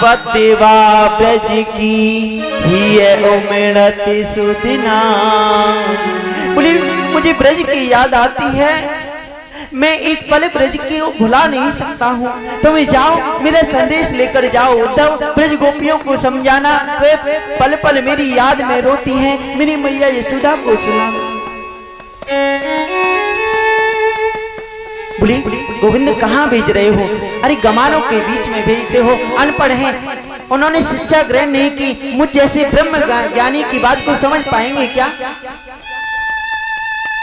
पतेवा ब्रज की ही उमड़ती सुदिना। बोले मुझे ब्रज की याद आती है, मैं एक पल ब्रज को भुला नहीं सकता हूँ। तुम जाओ मेरा संदेश लेकर जाओ उद्धव, ब्रज गोपियों को समझाना, वे पल पल मेरी याद में रोती हैं, मेरी मैया यशोदा को सुनाना। बोली गोविंद कहाँ भेज रहे हो? अरे गमारों के बीच में भेजते हो, अनपढ़ हैं, उन्होंने शिक्षा ग्रहण नहीं की, मुझ जैसे ब्रह्म ज्ञानी की बात को समझ पाएंगे क्या?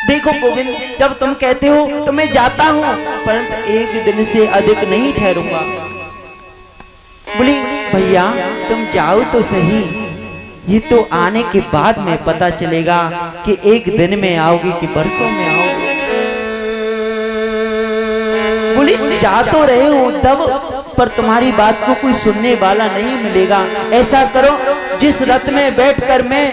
देखो गोविंद, जब तुम कहते हो तो मैं जाता हूँ, परंतु एक दिन से अधिक नहीं ठहरूंगा। बोली भैया तुम जाओ तो सही, ये तो आने के बाद में पता चलेगा कि एक दिन में आओगी कि बरसों में आओगी। बोली जा तो रहे हो उद्धव, पर तुम्हारी बात को कोई सुनने वाला नहीं मिलेगा। ऐसा करो, जिस रथ में बैठकर मैं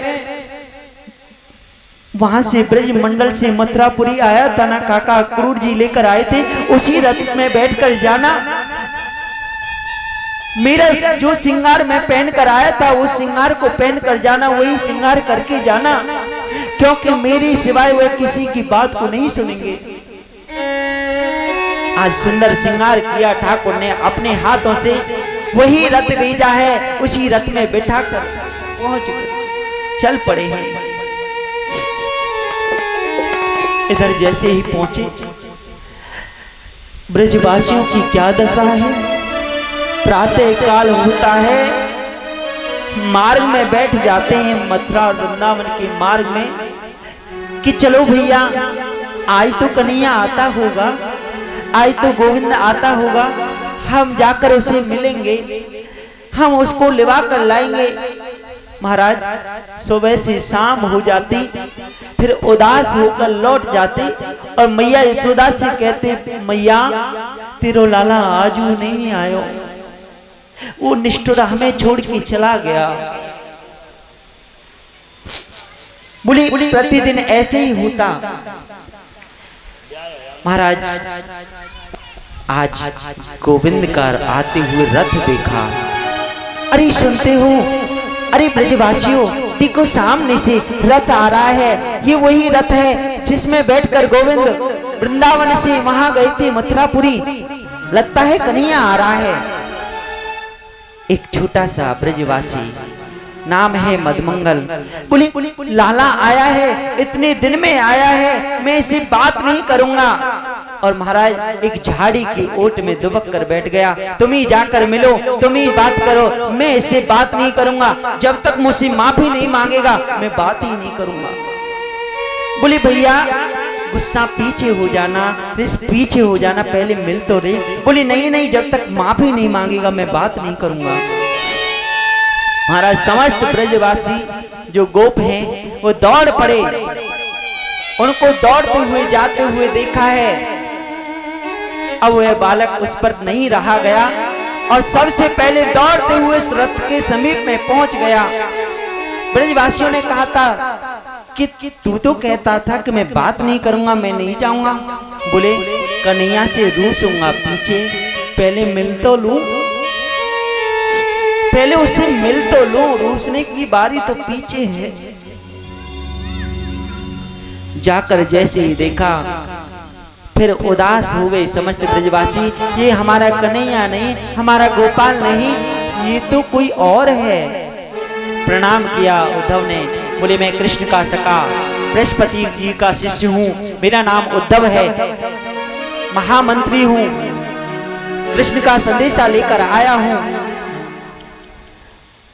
वहां से ब्रज मंडल से मथुरापुरी आया था ना, काका क्रूर जी लेकर आए थे, उसी रथ में बैठकर जाना। मेरा जो श्रृंगार मैं पहन कर आया था उस श्रृंगार को पहन कर जाना, वही श्रृंगार करके जाना, क्योंकि मेरी सिवाय वह किसी की बात को नहीं सुनेंगे। आज सुंदर श्रृंगार किया ठाकुर ने अपने हाथों से, वही रथ भेजा है, उसी रथ में बैठा कर पहुंच चल पड़े हैं। इधर जैसे ही पहुंचे, ब्रजवासियों की क्या दशा है। प्रातः काल होता है, मार्ग में बैठ जाते हैं, मथुरा वृंदावन के मार्ग में, कि चलो भैया आज तो कन्हैया आता होगा, आज तो गोविंद आता होगा, हम जाकर उसे मिलेंगे, हम उसको लिवा कर लाएंगे। महाराज सुबह से शाम हो जाती, फिर उदास होकर लौट जाते और मैया यशोदा से कहते मैया तेरो लाला आजू नहीं आयो, वो निष्ठुर हमें छोड़ के चला गया। बोली प्रतिदिन ऐसे ही होता। महाराज आज गोविंद का आते हुए रथ देखा। अरे सुनते हो, अरे ब्रजवासियों देखो सामने से रथ आ रहा है, ये वही रथ है जिसमें बैठकर गोविंद वृंदावन से वहां गए थे मथुरापुरी, लगता है कन्हैया आ रहा है। एक छोटा सा ब्रजवासी, नाम है मदमंगल, बोली लाला आया है, इतने दिन में आया है, मैं इसे बात नहीं करूंगा। और महाराज एक झाड़ी की ओट में दुबक कर बैठ गया, तुम ही जाकर मिलो, तुम ही बात करो, मैं इससे बात नहीं करूंगा, जब तक मुझसे माफी नहीं मांगेगा मैं बात ही नहीं करूंगा। बोले भैया गुस्सा पीछे हो जाना, रिस पीछे हो जाना, पहले मिल तो रही। बोली नहीं नहीं, जब तक माफी नहीं मांगेगा मैं बात नहीं करूंगा। महाराज समस्त ब्रजवासी जो गोप हैं वो दौड़ पड़े, उनको दौड़ते हुए जाते हुए देखा है। अब वह बालक उस पर नहीं रहा गया और सबसे पहले दौड़ते हुए उस रथ के समीप में पहुंच गया। ब्रजवासियों ने कहा था कि तू तो कहता था कि मैं बात नहीं करूंगा, मैं नहीं जाऊंगा। बोले कन्हैया से रूसूंगा पीछे, पहले मिल तो लूं, पहले उससे मिल तो लूं, रूसने की बारी तो पीछे है। जाकर जैसे ही देखा फिर उदास हो गए समस्त ब्रजवासी, ये हमारा कन्हैया नहीं, हमारा गोपाल नहीं, ये तो कोई और है। प्रणाम किया उद्धव ने, बोले मैं कृष्ण का सखा बृहस्पति जी का शिष्य हूँ, मेरा नाम उद्धव है, महामंत्री हूँ, कृष्ण का संदेशा लेकर आया हूँ।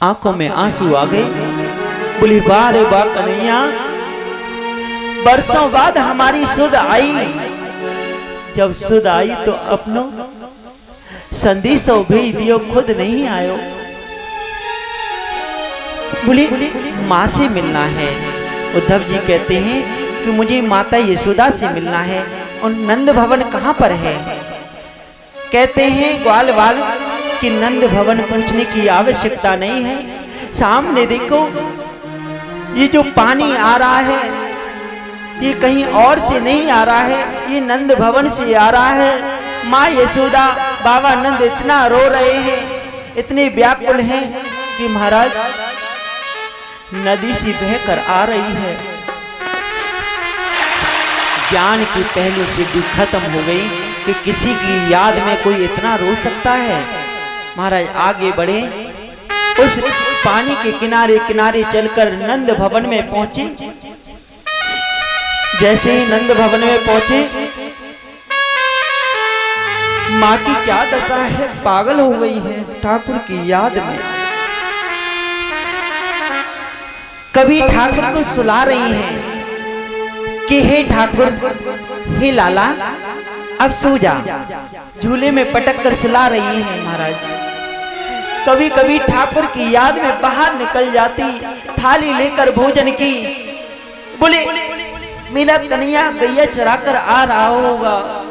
आंखों में आंसू आ गए। बोली वाह रे वाह कन्हैया, बरसों बाद हमारी सुध आई, जब सुध आई तो अपनो संदेशो भेज दियो, खुद नहीं आयो। बोली माँ से मिलना है। उद्धव जी कहते हैं कि मुझे माता यशोदा से मिलना है। और नंद भवन कहाँ पर है? कहते हैं ग्वाल वाल कि नंद भवन पूछने की आवश्यकता नहीं है, सामने देखो ये जो पानी आ रहा है ये कहीं और से नहीं आ रहा है, ये नंद भवन से आ रहा है। माँ यशोदा बाबा नंद इतना रो रहे हैं, इतने व्याकुल हैं कि महाराज नदी सी बहकर आ रही है। ज्ञान की पहली सीढ़ी खत्म हो गई कि किसी की याद में कोई इतना रो सकता है। महाराज आगे बढ़े, उस पानी के किनारे किनारे चलकर नंद भवन में पहुंचे। जैसे ही नंद भवन में पहुंचे, माँ की क्या दशा है, पागल हो गई है ठाकुर की याद में। कभी ठाकुर को सुला रही हैं कि हे ठाकुर, हे लाला, अब सो जा। झूले में पटक कर सुला रही हैं महाराज। कभी कभी ठाकुर की याद में बाहर निकल जाती, थाली लेकर भोजन की, बोले मेरा कन्हैया गैया चरा कर आ रहा होगा,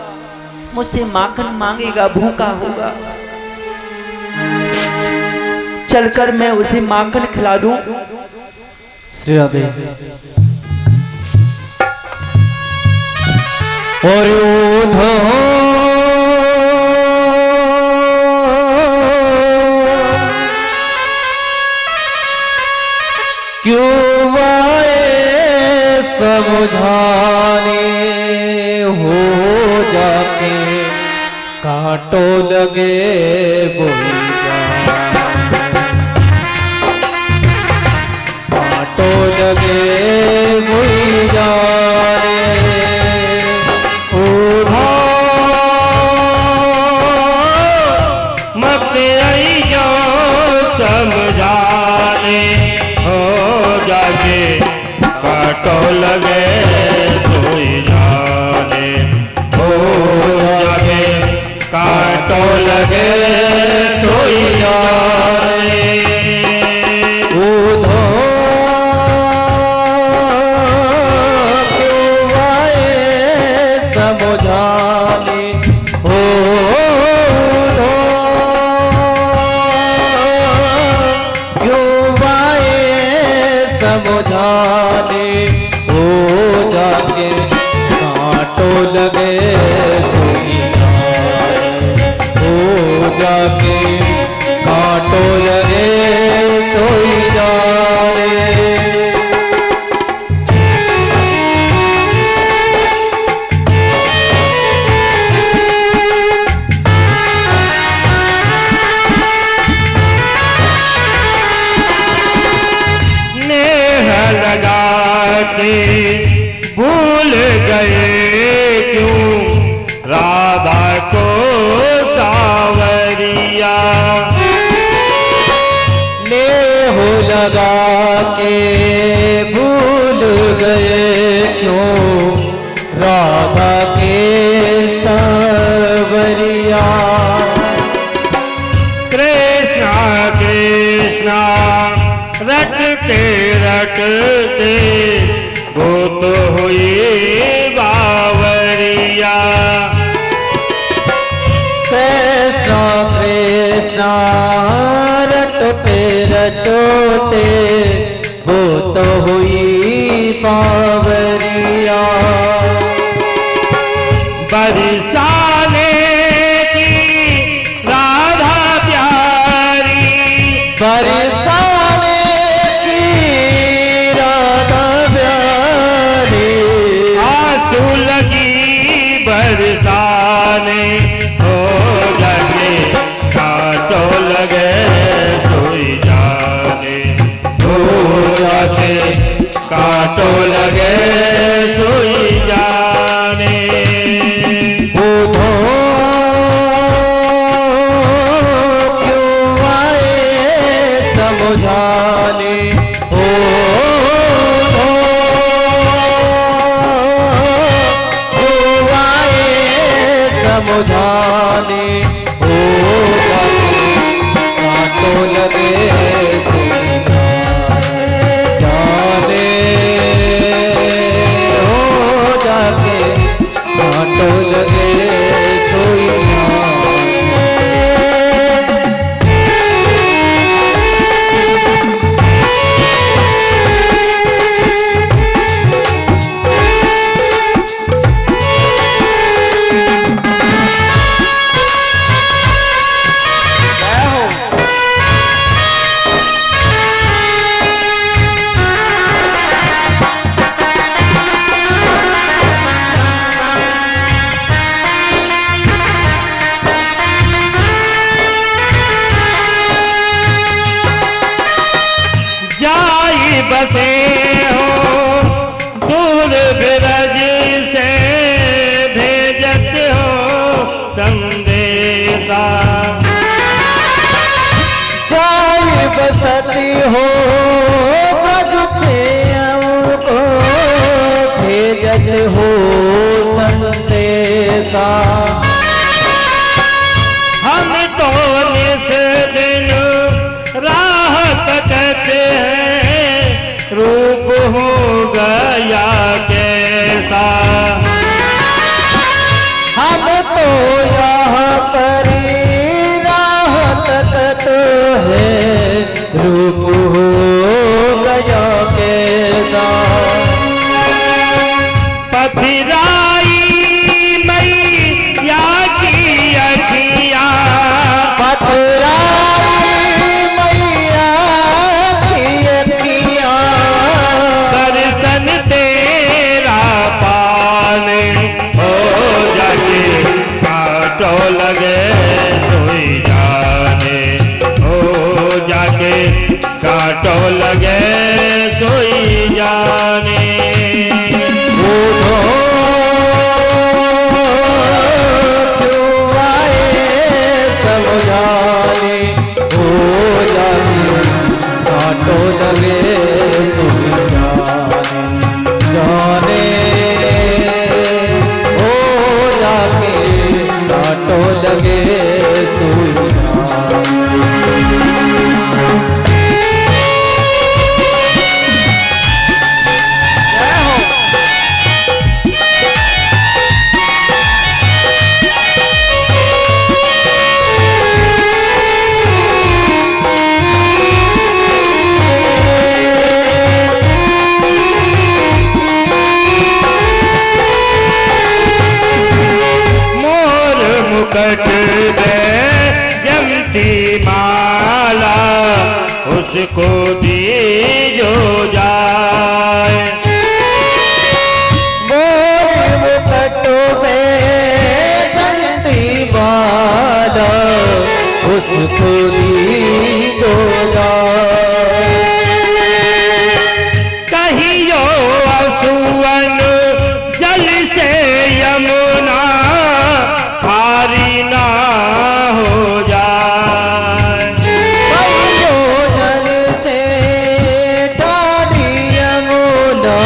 मुझसे माखन मांगेगा, भूखा होगा, चलकर मैं उसे माखन खिला दूं। श्री राधे। और उधो क्यों आए समझाने, हो जाके कांटो लगे बोई कांटो लगे बोई जाने। समझाने हो जाके काटो लगे सोई जाने, हो जाके काटो लगे सोई जाने। उधो क्यों आए समझाने, हो समझाने, हो जाके कांटो लगे सोई जाने, हो जाके कांटो लगे सोई जाने। भूल गए क्यों राधा को सावरिया, नेह लगा के भूल गए क्यों राधा के सावरिया। कृष्णा कृष्णा रटते रटते वो तो हुई बावरिया। कृष्णा कृष्णा रटते रटते वो तो हुई बावरिया। बरसाने की राधा प्यारी, बरसाने बरसाने हो लगे कांटो लगे सोई जाने, हो जाके कांटो लगे सोई जाने। उधो क्यों आए समझाने, हो समझाने, हो कांटो लगे सोई जाने, हो जाके कांटो लगे सोई जाने। बसती हो ब्रज को भेजत हो संदेशा। हम तो निस दिन राह तकते हैं, रूप हो गया कैसा। हम तो यहाँ पर राह तकत है, रूप हो गया कैसा। पथिराई मैया की अखियाँ, पथराई मैया की अखियाँ, दर्शन तेरा पाने हो जाके कांटो लगे सोई जाने, हो जाके कांटो लगे सोई जाने। कांटो लगे सोई जाने, हो जाके कांटो लगे सोई जाने। मुकुट दे जमती माला, उसको दीजो जाए। मोर मुकुट में जमती माला, उसको दीजो जाए। कहियो असुवन जल से यमुना हारी ना हो जाए। कहियो जल से ठारी यमुना,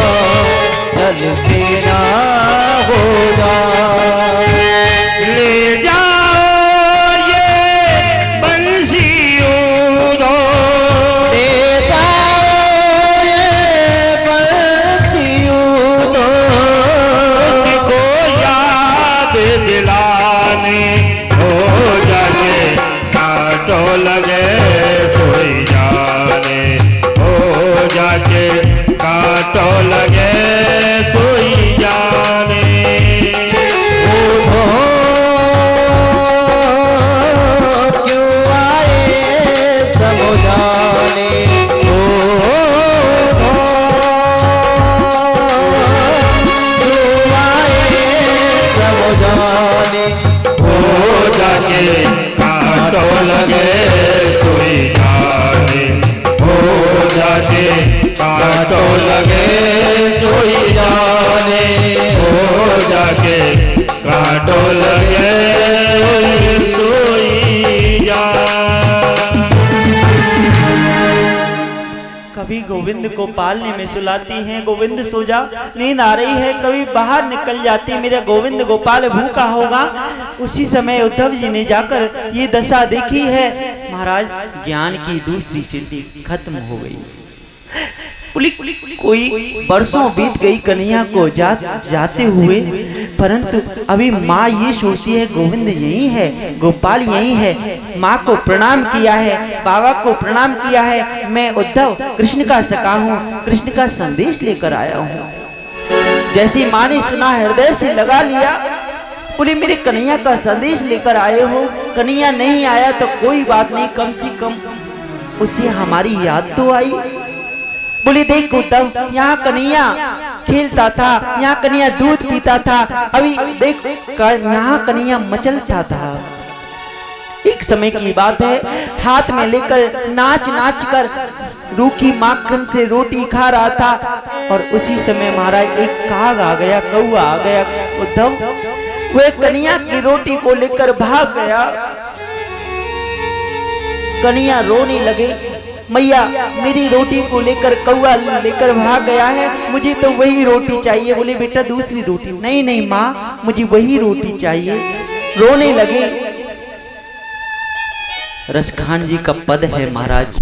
जल से ना हो जाए। ले जाओ ये बंसियों दो, ले जाओ ये बंसियों दो, उसको याद दिलाने हो जाके कांटो लगे सोई जाने, हो जाके कांटो लगे सोई जाने। क्यों आए समझाने, क्यों आए समझाने, हो जाके कांटो लगे सोई जाने, हो जाके कांटो लगे सोई जाने, हो जाके कांटो लगे सोई जाने। कभी गोविंद को पालने में सुलाती हैं, गोविंद सो जा, नींद आ रही है, कभी बाहर निकल जाती, मेरा गोविंद गोपाल भूखा होगा। उसी समय उद्धव जी ने जाकर ये दशा देखी है, महाराज ज्ञान की दूसरी सीढ़ी खत्म हो गई। कोई बरसों बीत गई कन्हैया को जाते हुए, परंतु अभी माँ ये सोचती है गोविंद यही है, गोपाल यही है। माँ को प्रणाम किया है, बाबा को प्रणाम किया है, मैं उद्धव कृष्ण का सखा हूँ, कृष्ण का संदेश लेकर आया हूँ। जैसी माँ ने सुना हृदय से लगा लिया, बोले मेरे कन्हैया का संदेश लेकर आए हो, कन्हैया नहीं आया तो कोई बात नहीं, कम से कम उसे हमारी याद तो आई। बोले देख उद्धव, यहाँ कन्हैया खेलता था, यहाँ कन्हैया दूध पीता था, अभी देख यहाँ कन्हैया मचलता था। एक समय की बात है, हाथ में लेकर नाच नाच कर रूखी माखन से रोटी खा रहा था, और उसी समय महाराज एक काग आ गया, कौआ आ गया। उद्धव वह कन्हैया की रोटी को लेकर भाग गया। कन्हैया रोने लगे, मैया मेरी रोटी को लेकर कौआ लेकर भाग गया है, मुझे तो वही रोटी चाहिए। बोले बेटा दूसरी रोटी, नहीं नहीं माँ मुझे वही रोटी चाहिए। रोने लगे। रसखान जी का पद है महाराज,